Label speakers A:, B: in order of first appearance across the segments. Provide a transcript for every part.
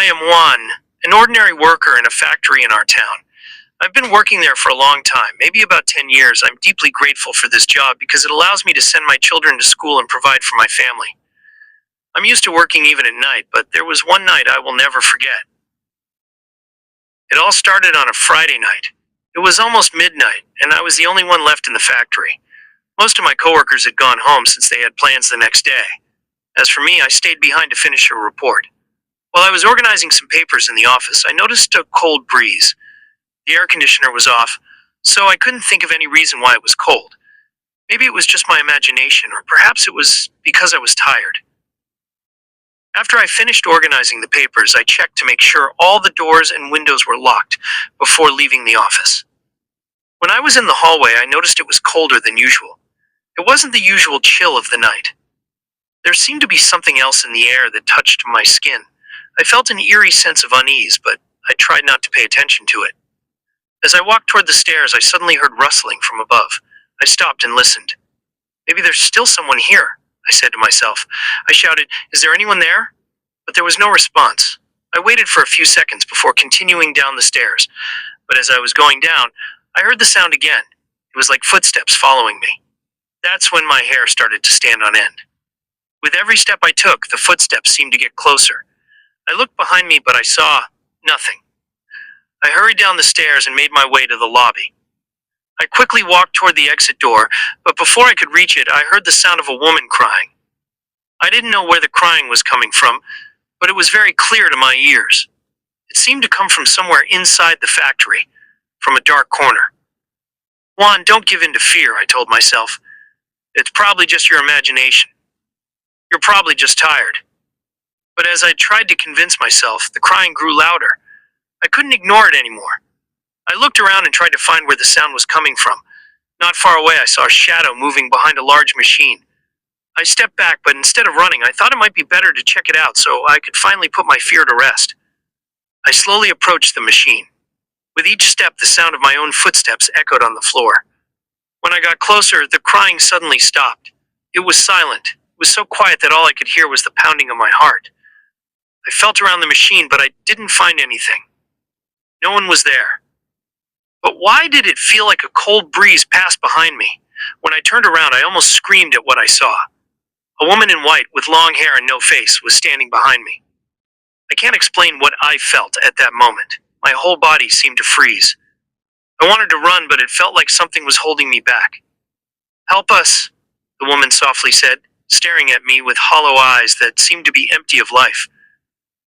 A: I am Juan, an ordinary worker in a factory in our town. I've been working there for a long time, maybe about 10 years. I'm deeply grateful for this job because it allows me to send my children to school and provide for my family. I'm used to working even at night, but there was one night I will never forget. It all started on a Friday night. It was almost midnight, and I was the only one left in the factory. Most of my coworkers had gone home since they had plans the next day. As for me, I stayed behind to finish a report. While I was organizing some papers in the office, I noticed a cold breeze. The air conditioner was off, so I couldn't think of any reason why it was cold. Maybe it was just my imagination, or perhaps it was because I was tired. After I finished organizing the papers, I checked to make sure all the doors and windows were locked before leaving the office. When I was in the hallway, I noticed it was colder than usual. It wasn't the usual chill of the night. There seemed to be something else in the air that touched my skin. I felt an eerie sense of unease, but I tried not to pay attention to it. As I walked toward the stairs, I suddenly heard rustling from above. I stopped and listened. Maybe there's still someone here, I said to myself. I shouted, "Is there anyone there?" But there was no response. I waited for a few seconds before continuing down the stairs. But as I was going down, I heard the sound again. It was like footsteps following me. That's when my hair started to stand on end. With every step I took, the footsteps seemed to get closer. I looked behind me, but I saw nothing. I hurried down the stairs and made my way to the lobby. I quickly walked toward the exit door, but before I could reach it, I heard the sound of a woman crying. I didn't know where the crying was coming from, but it was very clear to my ears. It seemed to come from somewhere inside the factory, from a dark corner. "Juan, don't give in to fear," I told myself. "It's probably just your imagination. You're probably just tired." But as I tried to convince myself, the crying grew louder. I couldn't ignore it anymore. I looked around and tried to find where the sound was coming from. Not far away, I saw a shadow moving behind a large machine. I stepped back, but instead of running, I thought it might be better to check it out so I could finally put my fear to rest. I slowly approached the machine. With each step, the sound of my own footsteps echoed on the floor. When I got closer, the crying suddenly stopped. It was silent. It was so quiet that all I could hear was the pounding of my heart. I felt around the machine, but I didn't find anything. No one was there. But why did it feel like a cold breeze passed behind me? When I turned around, I almost screamed at what I saw. A woman in white, with long hair and no face, was standing behind me. I can't explain what I felt at that moment. My whole body seemed to freeze. I wanted to run, but it felt like something was holding me back. "Help us," the woman softly said, staring at me with hollow eyes that seemed to be empty of life.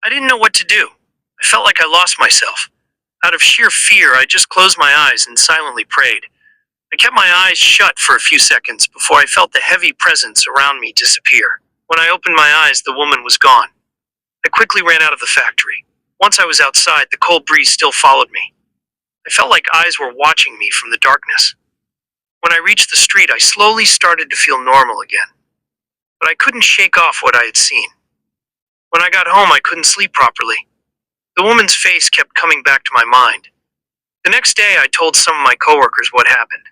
A: I didn't know what to do. I felt like I lost myself. Out of sheer fear, I just closed my eyes and silently prayed. I kept my eyes shut for a few seconds before I felt the heavy presence around me disappear. When I opened my eyes, the woman was gone. I quickly ran out of the factory. Once I was outside, the cold breeze still followed me. I felt like eyes were watching me from the darkness. When I reached the street, I slowly started to feel normal again. But I couldn't shake off what I had seen. When I got home, I couldn't sleep properly. The woman's face kept coming back to my mind. The next day, I told some of my coworkers what happened.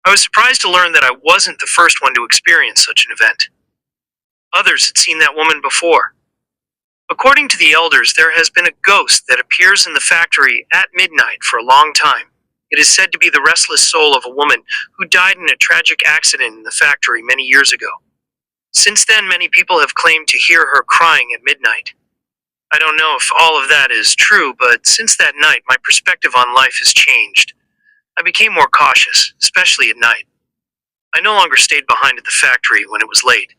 A: I was surprised to learn that I wasn't the first one to experience such an event. Others had seen that woman before. According to the elders, there has been a ghost that appears in the factory at midnight for a long time. It is said to be the restless soul of a woman who died in a tragic accident in the factory many years ago. Since then, many people have claimed to hear her crying at midnight. I don't know if all of that is true, but since that night, my perspective on life has changed. I became more cautious, especially at night. I no longer stayed behind at the factory when it was late.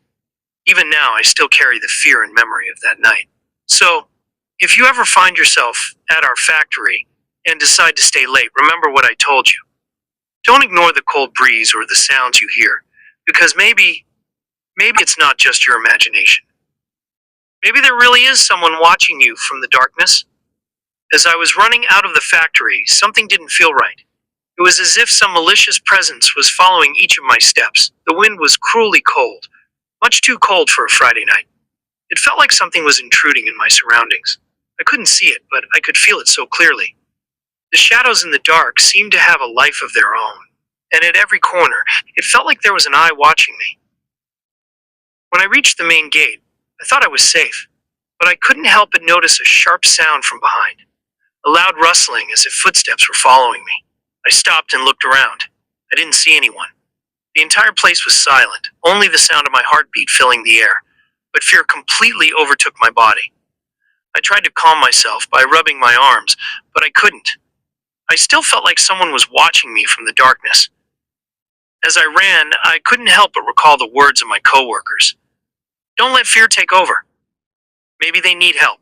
A: Even now, I still carry the fear and memory of that night. So, if you ever find yourself at our factory and decide to stay late, remember what I told you. Don't ignore the cold breeze or the sounds you hear, because maybe it's not just your imagination. Maybe there really is someone watching you from the darkness. As I was running out of the factory, something didn't feel right. It was as if some malicious presence was following each of my steps. The wind was cruelly cold, much too cold for a Friday night. It felt like something was intruding in my surroundings. I couldn't see it, but I could feel it so clearly. The shadows in the dark seemed to have a life of their own, and at every corner, it felt like there was an eye watching me. When I reached the main gate, I thought I was safe. but I couldn't help but notice a sharp sound from behind, a loud rustling as if footsteps were following me. I stopped and looked around. I didn't see anyone. The entire place was silent, only the sound of my heartbeat filling the air, but fear completely overtook my body. I tried to calm myself by rubbing my arms, but I couldn't. I still felt like someone was watching me from the darkness. As I ran, I couldn't help but recall the words of my coworkers. Don't let fear take over. Maybe they need help.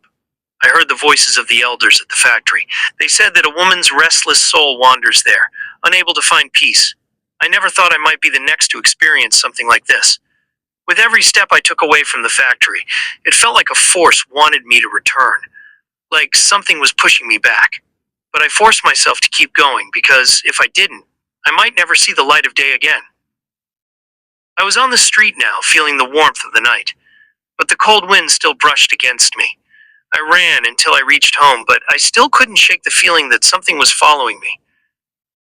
A: I heard the voices of the elders at the factory. They said that a woman's restless soul wanders there, unable to find peace. I never thought I might be the next to experience something like this. With every step I took away from the factory, it felt like a force wanted me to return, like something was pushing me back. But I forced myself to keep going because if I didn't, I might never see the light of day again. I was on the street now, feeling the warmth of the night, but the cold wind still brushed against me. I ran until I reached home, but I still couldn't shake the feeling that something was following me.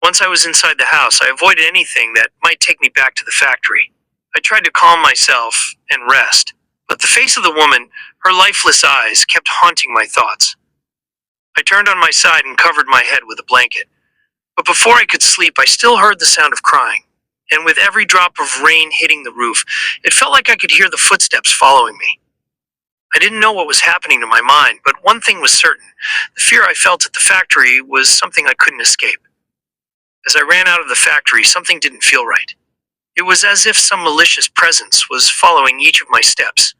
A: Once I was inside the house, I avoided anything that might take me back to the factory. I tried to calm myself and rest, but the face of the woman, her lifeless eyes, kept haunting my thoughts. I turned on my side and covered my head with a blanket. But before I could sleep, I still heard the sound of crying. And with every drop of rain hitting the roof, it felt like I could hear the footsteps following me. I didn't know what was happening to my mind, but one thing was certain. The fear I felt at the factory was something I couldn't escape. As I ran out of the factory, something didn't feel right. It was as if some malicious presence was following each of my steps.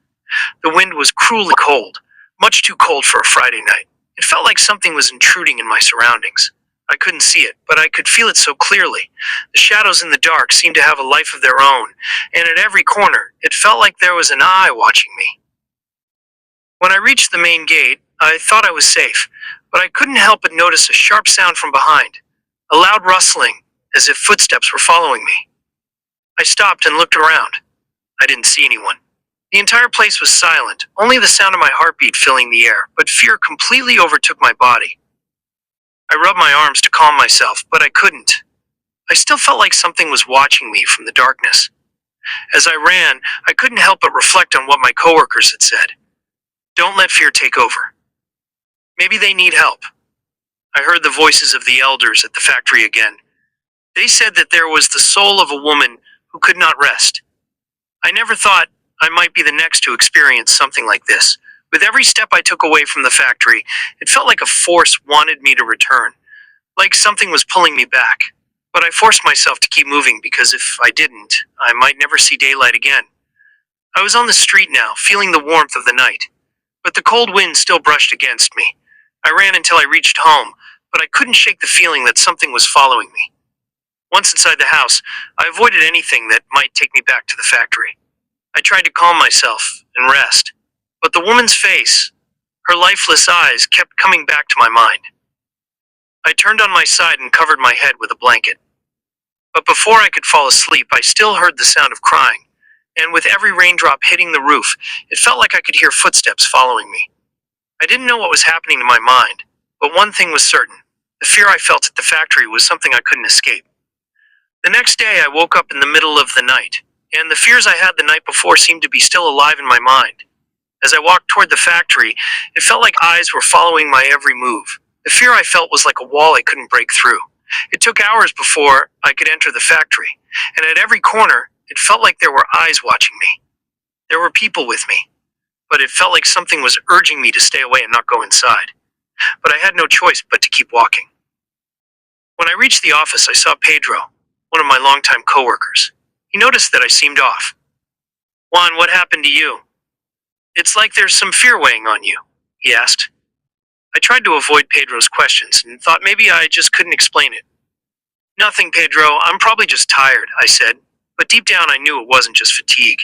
A: The wind was cruelly cold, much too cold for a Friday night. It felt like something was intruding in my surroundings. I couldn't see it, but I could feel it so clearly. The shadows in the dark seemed to have a life of their own, and at every corner, it felt like there was an eye watching me. When I reached the main gate, I thought I was safe, but I couldn't help but notice a sharp sound from behind, a loud rustling, as if footsteps were following me. I stopped and looked around. I didn't see anyone. The entire place was silent, only the sound of my heartbeat filling the air, but fear completely overtook my body. I rubbed my arms to calm myself, but I couldn't. I still felt like something was watching me from the darkness. As I ran, I couldn't help but reflect on what my coworkers had said. Don't let fear take over. Maybe they need help. I heard the voices of the elders at the factory again. They said that there was the soul of a woman who could not rest. I never thought I might be the next to experience something like this. With every step I took away from the factory, it felt like a force wanted me to return, like something was pulling me back. But I forced myself to keep moving because if I didn't, I might never see daylight again. I was on the street now, feeling the warmth of the night, but the cold wind still brushed against me. I ran until I reached home, but I couldn't shake the feeling that something was following me. Once inside the house, I avoided anything that might take me back to the factory. I tried to calm myself and rest, but the woman's face, her lifeless eyes, kept coming back to my mind. I turned on my side and covered my head with a blanket. But before I could fall asleep, I still heard the sound of crying, and with every raindrop hitting the roof, it felt like I could hear footsteps following me. I didn't know what was happening to my mind, but one thing was certain. The fear I felt at the factory was something I couldn't escape. The next day, I woke up in the middle of the night, and the fears I had the night before seemed to be still alive in my mind. As I walked toward the factory, it felt like eyes were following my every move. The fear I felt was like a wall I couldn't break through. It took hours before I could enter the factory, and at every corner, it felt like there were eyes watching me. There were people with me, but it felt like something was urging me to stay away and not go inside. But I had no choice but to keep walking. When I reached the office, I saw Pedro, one of my longtime coworkers. He noticed that I seemed off. "Juan, what happened to you? It's like there's some fear weighing on you," he asked. I tried to avoid Pedro's questions and thought maybe I just couldn't explain it. "Nothing, Pedro. I'm probably just tired," I said, but deep down I knew it wasn't just fatigue.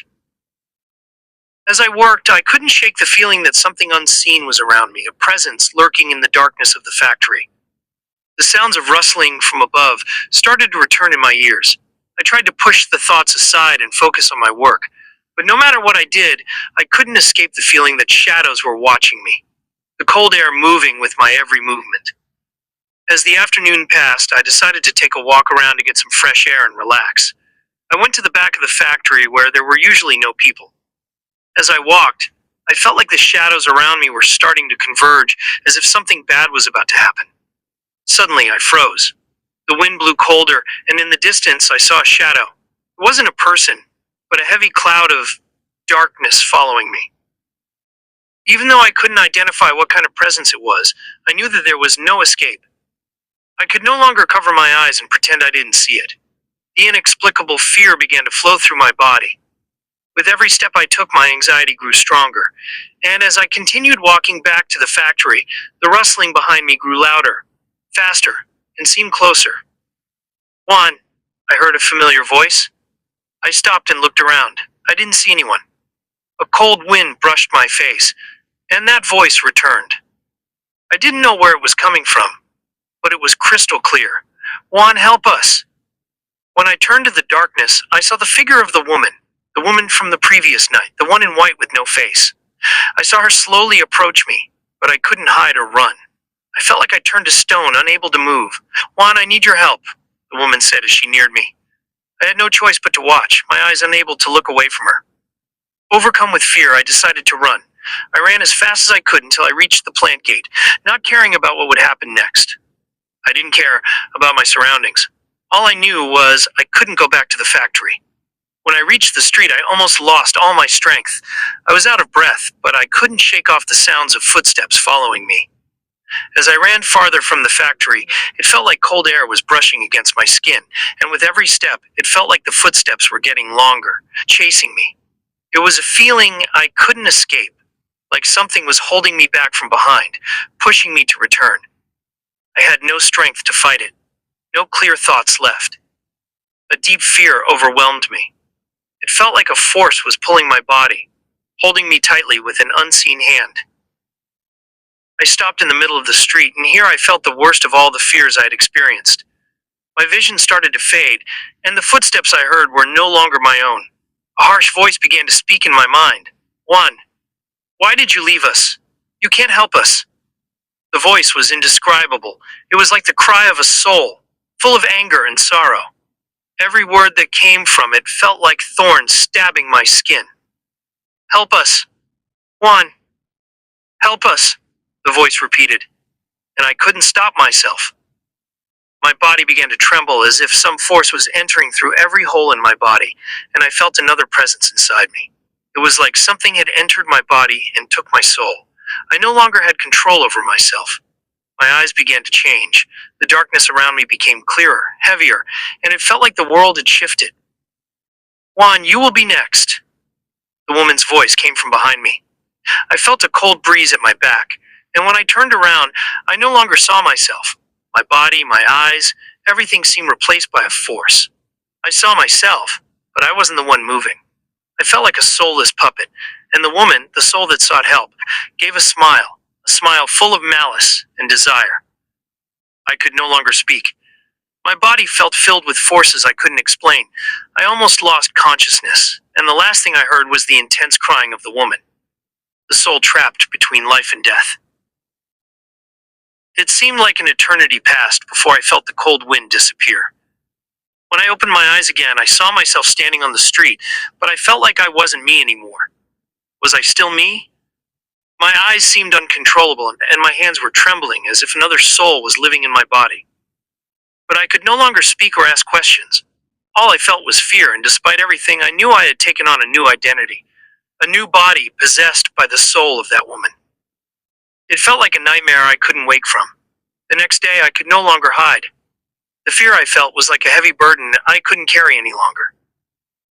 A: As I worked, I couldn't shake the feeling that something unseen was around me, a presence lurking in the darkness of the factory. The sounds of rustling from above started to return in my ears. I tried to push the thoughts aside and focus on my work, but no matter what I did, I couldn't escape the feeling that shadows were watching me, the cold air moving with my every movement. As the afternoon passed, I decided to take a walk around to get some fresh air and relax. I went to the back of the factory where there were usually no people. As I walked, I felt like the shadows around me were starting to converge, as if something bad was about to happen. Suddenly, I froze. The wind blew colder, and in the distance, I saw a shadow. It wasn't a person, but a heavy cloud of darkness following me. Even though I couldn't identify what kind of presence it was, I knew that there was no escape. I could no longer cover my eyes and pretend I didn't see it. The inexplicable fear began to flow through my body. With every step I took, my anxiety grew stronger, and as I continued walking back to the factory, the rustling behind me grew louder, faster, and seemed closer. Juan, I heard a familiar voice. I stopped and looked around. I didn't see anyone. A cold wind brushed my face, and that voice returned. I didn't know where it was coming from, but it was crystal clear. Juan, help us! When I turned to the darkness, I saw the figure of the woman from the previous night, the one in white with no face. I saw her slowly approach me, but I couldn't hide or run. I felt like I turned to stone, unable to move. Juan, I need your help, the woman said as she neared me. I had no choice but to watch, my eyes unable to look away from her. Overcome with fear, I decided to run. I ran as fast as I could until I reached the plant gate, not caring about what would happen next. I didn't care about my surroundings. All I knew was I couldn't go back to the factory. When I reached the street, I almost lost all my strength. I was out of breath, but I couldn't shake off the sounds of footsteps following me. As I ran farther from the factory, it felt like cold air was brushing against my skin, and with every step, it felt like the footsteps were getting longer, chasing me. It was a feeling I couldn't escape, like something was holding me back from behind, pushing me to return. I had no strength to fight it, no clear thoughts left. A deep fear overwhelmed me. It felt like a force was pulling my body, holding me tightly with an unseen hand. I stopped in the middle of the street, and here I felt the worst of all the fears I had experienced. My vision started to fade, and the footsteps I heard were no longer my own. A harsh voice began to speak in my mind. Juan, why did you leave us? You can't help us. The voice was indescribable. It was like the cry of a soul, full of anger and sorrow. Every word that came from it felt like thorns stabbing my skin. Help us. Juan, help us, the voice repeated, and I couldn't stop myself. My body began to tremble as if some force was entering through every hole in my body, and I felt another presence inside me. It was like something had entered my body and took my soul. I no longer had control over myself. My eyes began to change. The darkness around me became clearer, heavier, and it felt like the world had shifted. Juan, you will be next. The woman's voice came from behind me. I felt a cold breeze at my back, and when I turned around, I no longer saw myself. My body, my eyes, everything seemed replaced by a force. I saw myself, but I wasn't the one moving. I felt like a soulless puppet, and the woman, the soul that sought help, gave a smile full of malice and desire. I could no longer speak. My body felt filled with forces I couldn't explain. I almost lost consciousness, and the last thing I heard was the intense crying of the woman, the soul trapped between life and death. It seemed like an eternity passed before I felt the cold wind disappear. When I opened my eyes again, I saw myself standing on the street, but I felt like I wasn't me anymore. Was I still me? My eyes seemed uncontrollable, and my hands were trembling as if another soul was living in my body. But I could no longer speak or ask questions. All I felt was fear, and despite everything, I knew I had taken on a new identity, a new body possessed by the soul of that woman. It felt like a nightmare I couldn't wake from. The next day, I could no longer hide. The fear I felt was like a heavy burden that I couldn't carry any longer.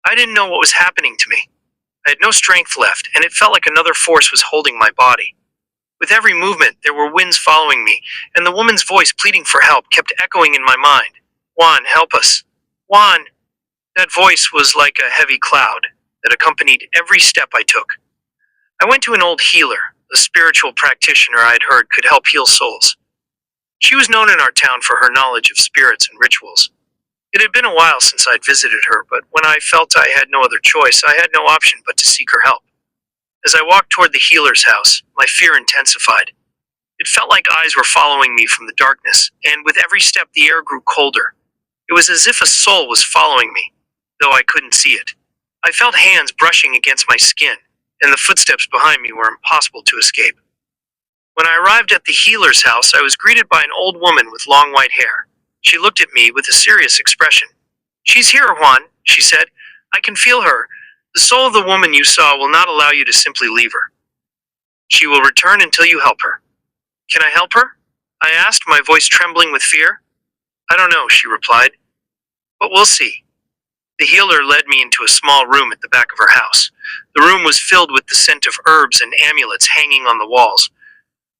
A: I didn't know what was happening to me. I had no strength left, and it felt like another force was holding my body. With every movement, there were winds following me, and the woman's voice pleading for help kept echoing in my mind. Juan, help us. Juan! That voice was like a heavy cloud that accompanied every step I took. I went to an old healer, a spiritual practitioner I had heard could help heal souls. She was known in our town for her knowledge of spirits and rituals. It had been a while since I'd visited her, but when I felt I had no other choice, I had no option but to seek her help. As I walked toward the healer's house, my fear intensified. It felt like eyes were following me from the darkness, and with every step the air grew colder. It was as if a soul was following me, though I couldn't see it. I felt hands brushing against my skin, and the footsteps behind me were impossible to escape. When I arrived at the healer's house, I was greeted by an old woman with long white hair. She looked at me with a serious expression. "She's here, Juan," she said. "I can feel her. The soul of the woman you saw will not allow you to simply leave her. She will return until you help her." "Can I help her?" I asked, my voice trembling with fear. "I don't know," she replied, "but we'll see." The healer led me into a small room at the back of her house. The room was filled with the scent of herbs and amulets hanging on the walls.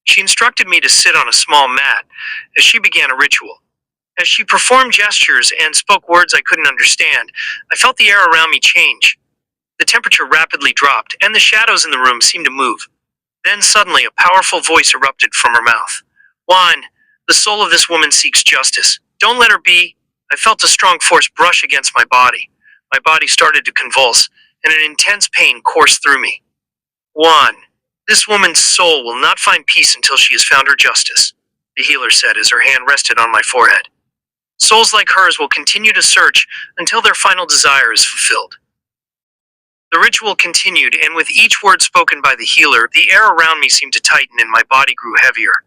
A: She instructed me to sit on a small mat as she began a ritual. As she performed gestures and spoke words I couldn't understand, I felt the air around me change. The temperature rapidly dropped, and the shadows in the room seemed to move. Then suddenly a powerful voice erupted from her mouth. "Juan, the soul of this woman seeks justice. Don't let her be." I felt a strong force brush against my body. My body started to convulse, and an intense pain coursed through me. "Juan, this woman's soul will not find peace until she has found her justice," the healer said as her hand rested on my forehead. "Souls like hers will continue to search until their final desire is fulfilled." The ritual continued, and with each word spoken by the healer, the air around me seemed to tighten and my body grew heavier.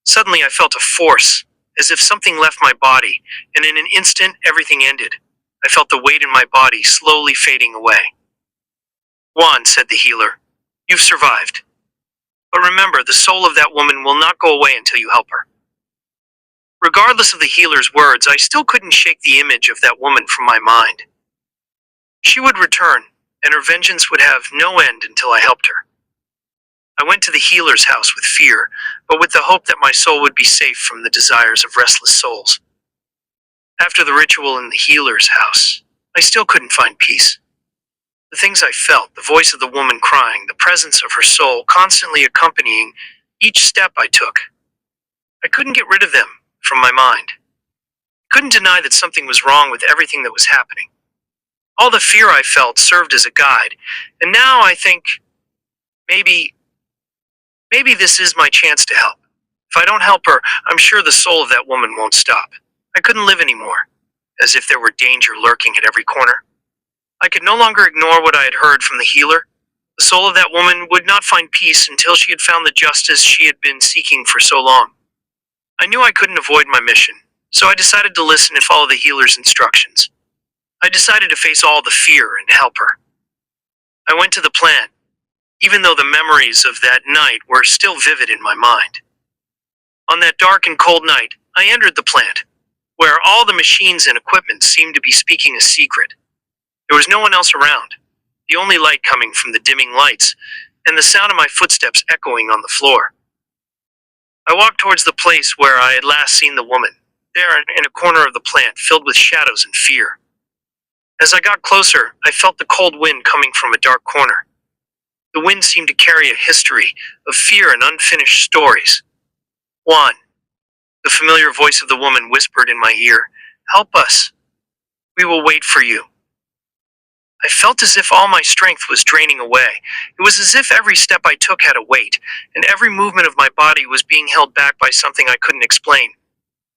A: Suddenly I felt a force, as if something left my body, and in an instant everything ended. I felt the weight in my body slowly fading away. "Juan," said the healer, "you've survived. But remember, the soul of that woman will not go away until you help her." Regardless of the healer's words, I still couldn't shake the image of that woman from my mind. She would return, and her vengeance would have no end until I helped her. I went to the healer's house with fear, but with the hope that my soul would be safe from the desires of restless souls. After the ritual in the healer's house, I still couldn't find peace. The things I felt, the voice of the woman crying, the presence of her soul constantly accompanying each step I took. I couldn't get rid of them from my mind. I couldn't deny that something was wrong with everything that was happening. All the fear I felt served as a guide, and now I think maybe this is my chance to help. If I don't help her, I'm sure the soul of that woman won't stop. I couldn't live anymore, as if there were danger lurking at every corner. I could no longer ignore what I had heard from the healer. The soul of that woman would not find peace until she had found the justice she had been seeking for so long. I knew I couldn't avoid my mission, so I decided to listen and follow the healer's instructions. I decided to face all the fear and help her. I went to the plant, even though the memories of that night were still vivid in my mind. On that dark and cold night, I entered the plant, where all the machines and equipment seemed to be speaking a secret. There was no one else around, the only light coming from the dimming lights, and the sound of my footsteps echoing on the floor. I walked towards the place where I had last seen the woman, there in a corner of the plant filled with shadows and fear. As I got closer, I felt the cold wind coming from a dark corner. The wind seemed to carry a history of fear and unfinished stories. "Juan," the familiar voice of the woman whispered in my ear, "help us. We will wait for you." I felt as if all my strength was draining away. It was as if every step I took had a weight, and every movement of my body was being held back by something I couldn't explain.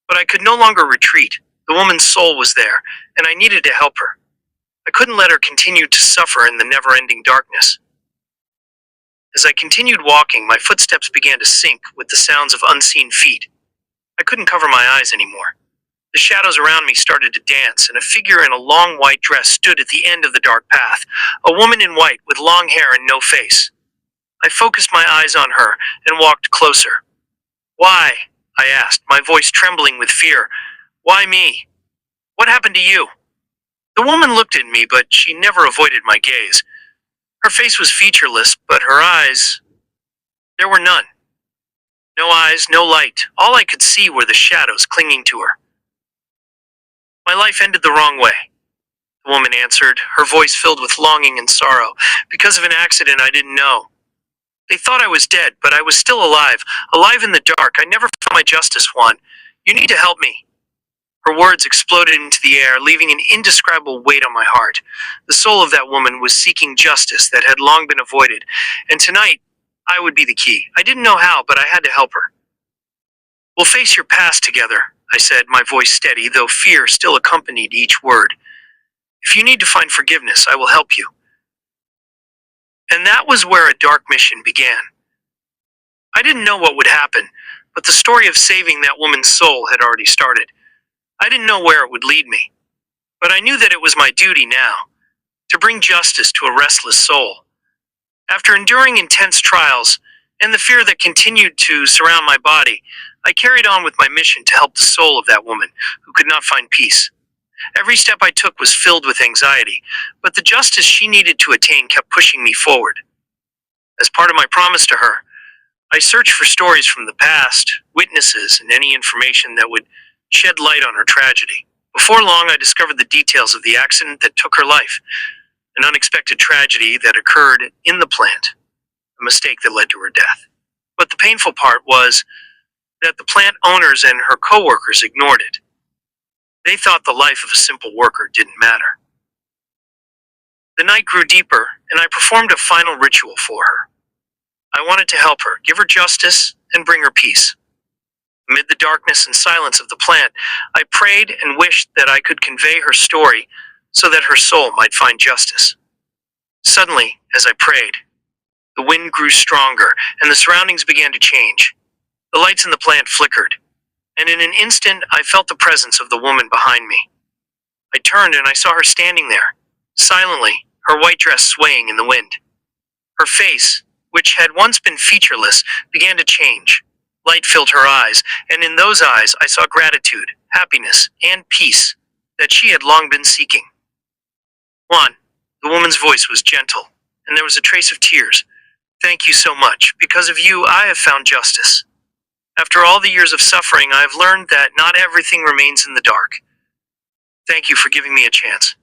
A: But I could no longer retreat. The woman's soul was there, and I needed to help her. I couldn't let her continue to suffer in the never-ending darkness. As I continued walking, my footsteps began to sink with the sounds of unseen feet. I couldn't cover my eyes anymore. The shadows around me started to dance, and a figure in a long white dress stood at the end of the dark path, a woman in white with long hair and no face. I focused my eyes on her and walked closer. "Why?" I asked, my voice trembling with fear. "Why me? What happened to you?" The woman looked at me, but she never avoided my gaze. Her face was featureless, but her eyes, there were none. No eyes, no light. All I could see were the shadows clinging to her. "My life ended the wrong way," the woman answered, her voice filled with longing and sorrow, "because of an accident I didn't know. They thought I was dead, but I was still alive, alive in the dark. I never found my justice, Juan. You need to help me." Her words exploded into the air, leaving an indescribable weight on my heart. The soul of that woman was seeking justice that had long been avoided, and tonight, I would be the key. I didn't know how, but I had to help her. "We'll face your past together," I said, my voice steady, though fear still accompanied each word. "If you need to find forgiveness, I will help you. And that was where a dark mission began. I didn't know what would happen, but the story of saving that woman's soul had already started. I didn't know where it would lead me, but I knew that it was my duty now to bring justice to a restless soul. After enduring intense trials and the fear that continued to surround my body, I carried on with my mission to help the soul of that woman who could not find peace. Every step I took was filled with anxiety, but the justice she needed to attain kept pushing me forward. As part of my promise to her, I searched for stories from the past, witnesses, and any information that would shed light on her tragedy. Before long, I discovered the details of the accident that took her life, an unexpected tragedy that occurred in the plant, a mistake that led to her death. But the painful part was that the plant owners and her coworkers ignored it. They thought the life of a simple worker didn't matter. The night grew deeper, and I performed a final ritual for her. I wanted to help her, give her justice, and bring her peace. Amid the darkness and silence of the plant, I prayed and wished that I could convey her story so that her soul might find justice. Suddenly, as I prayed, the wind grew stronger, and the surroundings began to change. The lights in the plant flickered, and in an instant I felt the presence of the woman behind me. I turned and I saw her standing there, silently, her white dress swaying in the wind. Her face, which had once been featureless, began to change. Light filled her eyes, and in those eyes I saw gratitude, happiness, and peace that she had long been seeking. Juan, the woman's voice was gentle, and there was a trace of tears. Thank you so much. Because of you, I have found justice. After all the years of suffering, I have learned that not everything remains in the dark. Thank you for giving me a chance.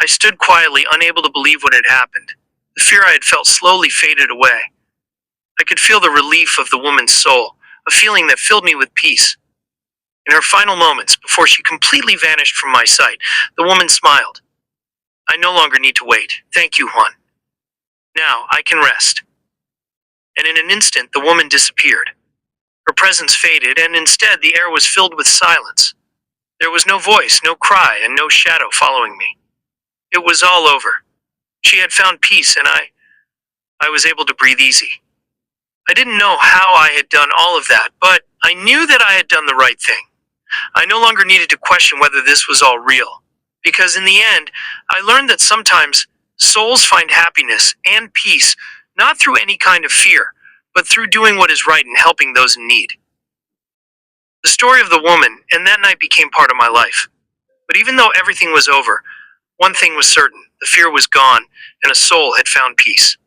A: I stood quietly, unable to believe what had happened. The fear I had felt slowly faded away. I could feel the relief of the woman's soul, a feeling that filled me with peace. In her final moments, before she completely vanished from my sight, the woman smiled. I no longer need to wait. Thank you, Juan. Now I can rest. And in an instant, the woman disappeared. Her presence faded, and instead the air was filled with silence. There was no voice, no cry, and no shadow following me. It was all over. She had found peace, and I was able to breathe easy. I didn't know how I had done all of that, but I knew that I had done the right thing. I no longer needed to question whether this was all real, because in the end, I learned that sometimes souls find happiness and peace not through any kind of fear, but through doing what is right and helping those in need. The story of the woman and that night became part of my life. But even though everything was over, one thing was certain: the fear was gone, and a soul had found peace.